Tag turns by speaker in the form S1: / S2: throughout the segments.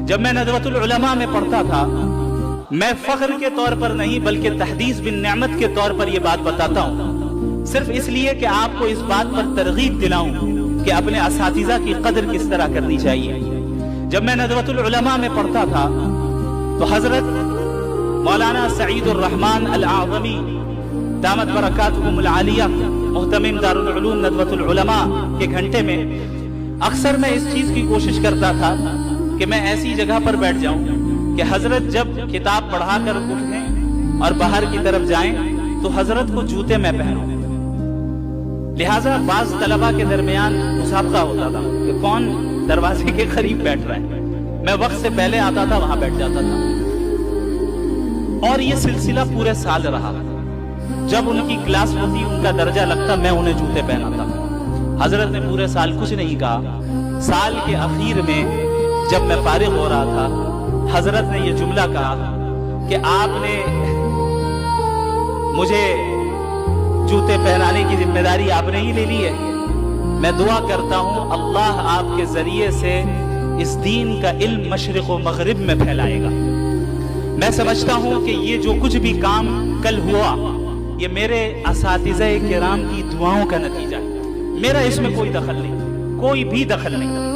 S1: جب میں ندوۃ العلماء میں پڑھتا تھا، میں فخر کے طور پر نہیں بلکہ تحدیث بن نعمت کے طور پر یہ بات بتاتا ہوں، صرف اس لیے کہ آپ کو اس بات پر ترغیب دلاؤں کہ اپنے اساتذہ کی قدر کس طرح کرنی چاہیے۔ جب میں ندوۃ العلماء میں پڑھتا تھا تو حضرت مولانا سعید الرحمن الاعظمی دامت برکاتہم العالیہ محتمم دارالعلوم ندوۃ العلماء کے گھنٹے میں اکثر میں اس چیز کی کوشش کرتا تھا کہ میں ایسی جگہ پر بیٹھ جاؤں کہ حضرت جب کتاب پڑھا کر اٹھیں اور باہر کی طرف جائیں تو حضرت کو جوتے میں پہنوں۔ لہٰذا بعض طلبہ کے درمیان مسابقہ ہوتا تھا کہ کون دروازے کے قریب بیٹھ رہا ہے۔ میں وقت سے پہلے آتا تھا، وہاں بیٹھ جاتا تھا، اور یہ سلسلہ پورے سال رہا۔ جب ان کی کلاس ہوتی، ان کا درجہ لگتا، میں انہیں جوتے پہناتا۔ حضرت نے پورے سال کچھ نہیں کہا۔ سال کے اخیر میں جب میں فارغ ہو رہا تھا، حضرت نے یہ جملہ کہا کہ آپ نے مجھے جوتے پہنانے کی ذمہ داری آپ نے ہی لے لی ہے۔ میں دعا کرتا ہوں اللہ آپ کے ذریعے سے اس دین کا علم مشرق و مغرب میں پھیلائے گا۔ میں سمجھتا ہوں کہ یہ جو کچھ بھی کام کل ہوا، یہ میرے اساتذہ کرام کی دعاؤں کا نتیجہ ہے۔ میرا اس میں کوئی دخل نہیں، کوئی بھی دخل نہیں۔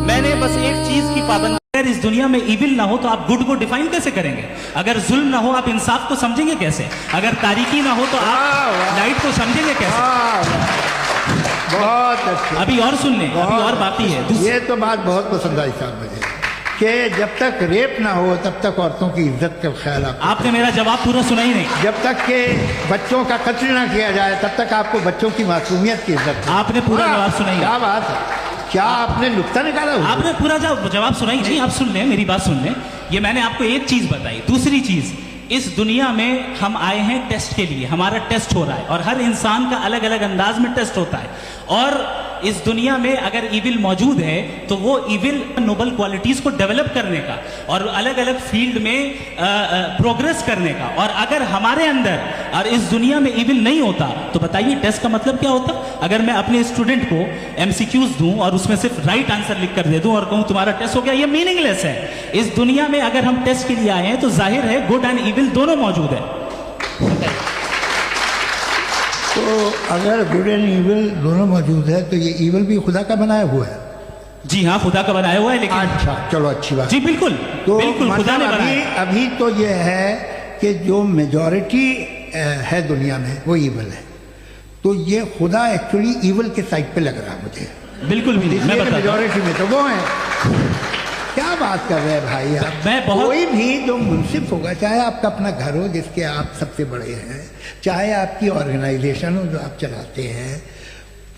S1: میں نے بس ایک چیز کی پابندی، اگر اس دنیا میں ایول نہ ہو تو آپ گڈ کو ڈیفائن کیسے کریں گے؟ اگر ظلم نہ ہو آپ انصاف کو سمجھیں گے کیسے؟ اگر تاریکی نہ ہو تو آپ لائٹ کو سمجھیں گے کیسے؟
S2: بہت اچھا،
S1: ابھی اور سن لیں، ابھی اور باقی ہے۔
S2: یہ تو بات بہت پسند آئی صاحب مجھے کہ جب تک ریپ نہ ہو تب تک عورتوں کی عزت کا خیال
S1: آپ نے میرا جواب پورا سنا ہی نہیں۔
S2: جب تک کہ بچوں کا قتل نہ کیا جائے تب تک آپ کو بچوں کی معصومیت کی عزت۔
S1: آپ نے پورا جواب سنا ہی نہیں۔
S2: کیا بات ہے، کیا آپ نے نکتہ نکالا؟
S1: آپ نے پورا جواب سنا ہی نہیں۔ آپ سن لیں، میری بات سن لیں۔ یہ میں نے آپ کو ایک چیز بتائی۔ دوسری چیز، اس دنیا میں ہم آئے ہیں ٹیسٹ کے لیے، ہمارا ٹیسٹ ہو رہا ہے، اور ہر انسان کا الگ الگ انداز میں ٹیسٹ ہوتا ہے، اور اس دنیا میں اگر ایول موجود ہے تو وہ ایول نوبل کوالٹیز کو ڈیولپ کرنے کا اور الگ الگ فیلڈ میں پروگریس کرنے کا، اور اگر ہمارے اندر اور اس دنیا میں ایول نہیں ہوتا تو بتائیے ٹیسٹ کا مطلب کیا ہوتا؟ اگر میں اپنے اسٹوڈنٹ کو MCQs دوں اور اس میں صرف رائٹ آنسر لکھ کر دے دوں اور کہوں تمہارا ٹیسٹ ہو گیا، یہ میننگ لیس ہے۔ اس دنیا میں اگر ہم ٹیسٹ کے لیے آئے ہیں تو ظاہر ہے گڈ اینڈ ایول دونوں موجود ہے۔
S2: تو اگر گڈ اینڈ ایول دونوں موجود ہے تو یہ ایول بھی خدا کا بنایا ہوا ہے؟
S1: جی ہاں، خدا کا بنایا ہوا ہے، لیکن
S2: اچھا چلو اچھی بات۔
S1: جی بالکل
S2: تو
S1: بالکل خدا نے بنایا۔
S2: ابھی تو یہ ہے کہ جو میجورٹی ہے دنیا میں وہ ایول ہے، تو یہ خدا ایکچولی ایول کے سائڈ پہ لگ رہا ہے مجھے۔
S1: بالکل بھی نہیں، میں بتاتا ہوں۔
S2: میجورٹی میں تو وہ ہیں۔ کیا بات کر رہے ہیں بھائی آپ؟ کوئی بھی جو منصف ہوگا، چاہے آپ کا اپنا گھر ہو جس کے آپ سب سے بڑے ہیں، چاہے آپ کی آرگنائزیشن ہو جو آپ چلاتے ہیں،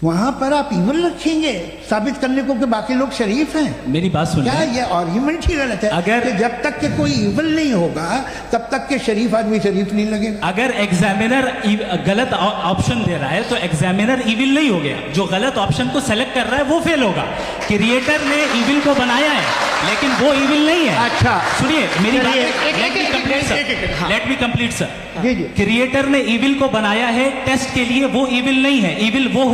S2: وہاں پر آپ ایول رکھیں گے ثابت کرنے کو کہ باقی لوگ شریف ہیں؟
S1: میری بات سن
S2: کیا یہ آرگیومنٹ ہی غلط ہے؟
S1: اگر
S2: جب تک کہ کوئی ایول نہیں ہوگا تب تک کہ شریف آدمی شریف نہیں لگے گا۔
S1: اگر ایگزامینر غلط آپشن دے رہا ہے تو ایگزامینر ایول نہیں ہو گیا، جو غلط آپشن کو سلیکٹ کر رہا ہے وہ فیل ہوگا۔ کریٹر نے ایول کو بنایا ہے لیکن وہ ایول نہیں ہے۔
S2: اچھا
S1: سنیے میری بات، لیٹ می کمپلیٹ سر۔ کریٹر نے ایول کو بنایا ہے ٹیسٹ کے لیے، وہ ایول نہیں ہے۔ ایول وہ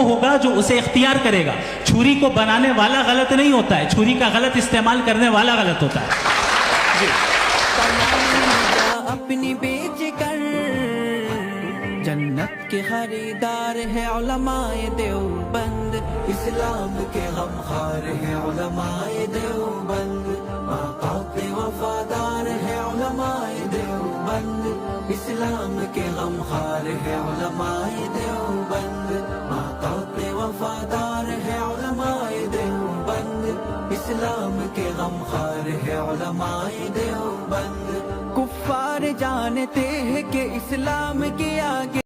S1: ہوگا جو اسے اختیار کرے گا۔ چھری کو بنانے والا غلط نہیں ہوتا ہے، چھری کا غلط استعمال کرنے والا غلط ہوتا ہے۔
S3: اپنی بیچ کر جنت کے خریدار ہے علماء دیوبند، اسلام کے غمخوار ہے علماء دیوبند، آقا کے وفادار ہے علماء دیوبند، اسلام کے غمخوار ہے علماء دیوبند، آقا کے وفادار ہے علماء دیوبند، اسلام کے غمخوار ہے علماء دیوبند۔ کفار جانتے ہیں کہ اسلام کے آگے